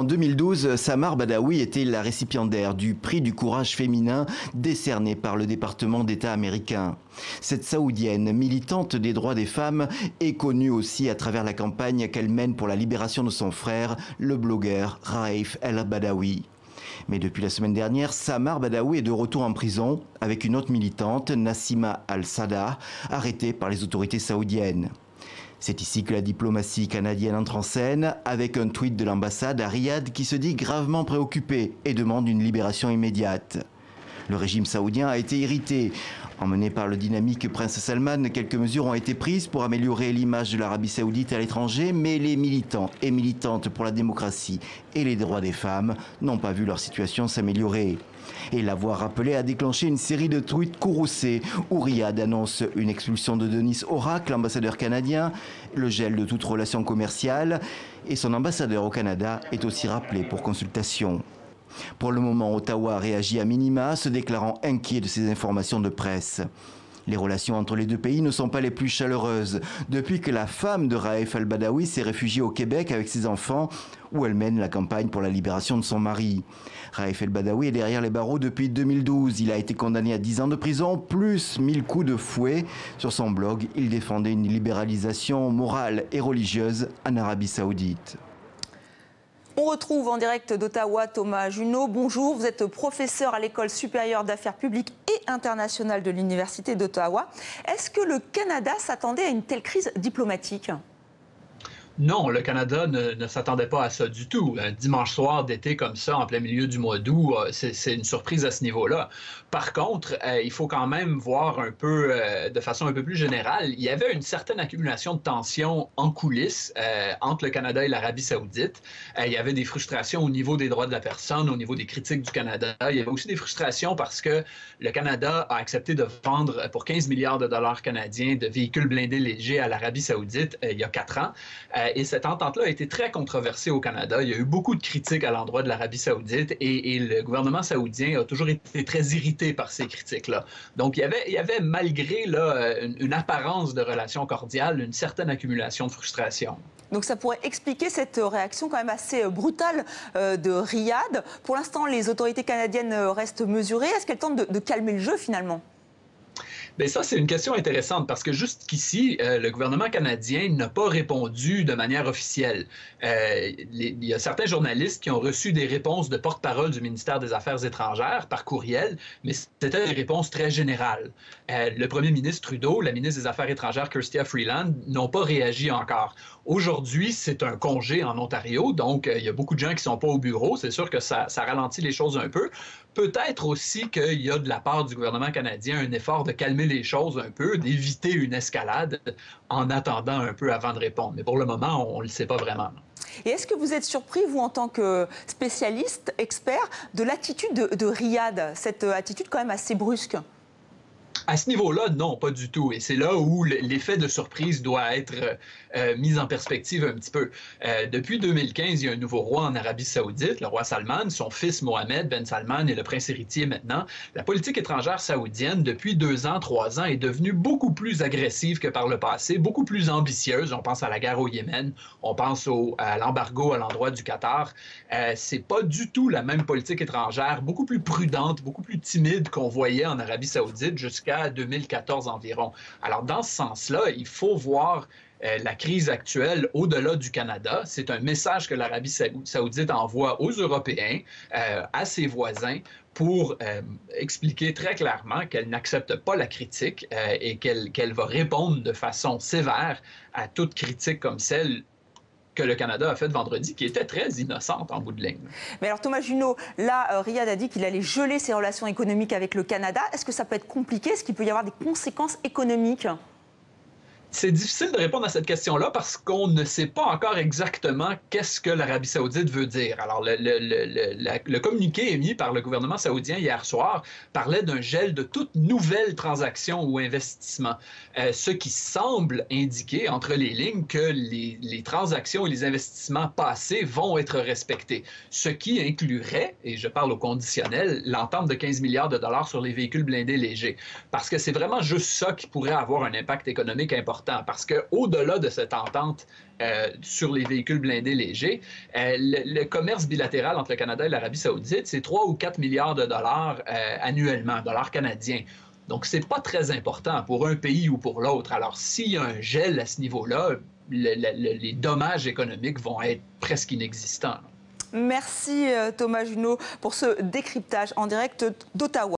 En 2012, Samar Badawi était la récipiendaire du prix du courage féminin décerné par le département d'État américain. Cette Saoudienne, militante des droits des femmes, est connue aussi à travers la campagne qu'elle mène pour la libération de son frère, le blogueur Raif El-Badawi. Mais depuis la semaine dernière, Samar Badawi est de retour en prison avec une autre militante, Nassima Al-Sada, arrêtée par les autorités saoudiennes. C'est ici que la diplomatie canadienne entre en scène avec un tweet de l'ambassade à Riyad qui se dit gravement préoccupé et demande une libération immédiate. Le régime saoudien a été irrité. Emmené par le dynamique prince Salman, quelques mesures ont été prises pour améliorer l'image de l'Arabie saoudite à l'étranger, mais les militants et militantes pour la démocratie et les droits des femmes n'ont pas vu leur situation s'améliorer. Et l'avoir rappelé a déclenché une série de tweets courroucés où Riyad annonce une expulsion de Denis Aurak, l'ambassadeur canadien, le gel de toute relation commerciale, et son ambassadeur au Canada est aussi rappelé pour consultation. Pour le moment, Ottawa réagit à minima, se déclarant inquiet de ces informations de presse. Les relations entre les deux pays ne sont pas les plus chaleureuses depuis que la femme de Raif El-Badawi s'est réfugiée au Québec avec ses enfants, où elle mène la campagne pour la libération de son mari. Raif El-Badawi est derrière les barreaux depuis 2012. Il a été condamné à 10 ans de prison, plus 1000 coups de fouet. Sur son blog, il défendait une libéralisation morale et religieuse en Arabie Saoudite. On retrouve en direct d'Ottawa Thomas Junot. Bonjour, vous êtes professeur à l'École supérieure d'affaires publiques et internationales de l'Université d'Ottawa. Est-ce que le Canada s'attendait à une telle crise diplomatique ? Non, le Canada ne s'attendait pas à ça du tout. Un dimanche soir d'été comme ça, en plein milieu du mois d'août, c'est une surprise à ce niveau-là. Par contre, il faut quand même voir un peu, de façon un peu plus générale, il y avait une certaine accumulation de tensions en coulisses entre le Canada et l'Arabie saoudite. Il y avait des frustrations au niveau des droits de la personne, au niveau des critiques du Canada. Il y avait aussi des frustrations parce que le Canada a accepté de vendre pour 15 milliards de dollars canadiens de véhicules blindés légers à l'Arabie saoudite il y a 4 ans. Et cette entente-là a été très controversée au Canada. Il y a eu beaucoup de critiques à l'endroit de l'Arabie saoudite et le gouvernement saoudien a toujours été très irrité par ces critiques-là. Donc, il y avait malgré là, une apparence de relation cordiale, une certaine accumulation de frustration. Donc ça pourrait expliquer cette réaction quand même assez brutale de Riyad. Pour l'instant, les autorités canadiennes restent mesurées. Est-ce qu'elles tentent de calmer le jeu finalement ? Bien, ça, c'est une question intéressante parce que jusqu'ici, le gouvernement canadien n'a pas répondu de manière officielle. Il y a certains journalistes qui ont reçu des réponses de porte-parole du ministère des Affaires étrangères par courriel, mais c'était des réponses très générales. Le premier ministre Trudeau, la ministre des Affaires étrangères Chrystia Freeland n'ont pas réagi encore. Aujourd'hui, c'est un congé en Ontario, donc il y a beaucoup de gens qui ne sont pas au bureau. C'est sûr que ça ralentit les choses un peu. Peut-être aussi qu'il y a de la part du gouvernement canadien un effort de calmer les choses un peu, d'éviter une escalade en attendant un peu avant de répondre. Mais pour le moment, on ne le sait pas vraiment. Et est-ce que vous êtes surpris, vous, en tant que spécialiste, expert, de l'attitude de Riyad, cette attitude quand même assez brusque ? À ce niveau-là, non, pas du tout. Et c'est là où l'effet de surprise doit être mis en perspective un petit peu. Depuis 2015, il y a un nouveau roi en Arabie saoudite, le roi Salman. Son fils Mohamed Ben Salman est le prince héritier maintenant. La politique étrangère saoudienne, depuis 2 ans, 3 ans, est devenue beaucoup plus agressive que par le passé, beaucoup plus ambitieuse. On pense à la guerre au Yémen, on pense à l'embargo à l'endroit du Qatar. C'est pas du tout la même politique étrangère, beaucoup plus prudente, beaucoup plus timide qu'on voyait en Arabie saoudite jusqu'à 2014 environ. Alors, dans ce sens-là, il faut voir la crise actuelle au-delà du Canada. C'est un message que l'Arabie saoudite envoie aux Européens, à ses voisins, pour expliquer très clairement qu'elle n'accepte pas la critique et qu'elle va répondre de façon sévère à toute critique comme celle que le Canada a faite vendredi, qui était très innocente en bout de ligne. Mais alors Thomas Junot, là, Riyad a dit qu'il allait geler ses relations économiques avec le Canada. Est-ce que ça peut être compliqué? Est-ce qu'il peut y avoir des conséquences économiques? C'est difficile de répondre à cette question-là parce qu'on ne sait pas encore exactement qu'est-ce que l'Arabie saoudite veut dire. Alors, le communiqué émis par le gouvernement saoudien hier soir parlait d'un gel de toute nouvelle transaction ou investissement, ce qui semble indiquer entre les lignes que les transactions et les investissements passés vont être respectés, ce qui inclurait, et je parle au conditionnel, l'entente de 15 milliards de dollars sur les véhicules blindés légers. Parce que c'est vraiment juste ça qui pourrait avoir un impact économique important important parce qu'au-delà de cette entente sur les véhicules blindés légers, le commerce bilatéral entre le Canada et l'Arabie saoudite, c'est 3 ou 4 milliards de dollars annuellement, dollars canadiens. Donc, ce n'est pas très important pour un pays ou pour l'autre. Alors, s'il y a un gel à ce niveau-là, les dommages économiques vont être presque inexistants. Merci Thomas Junod pour ce décryptage en direct d'Ottawa.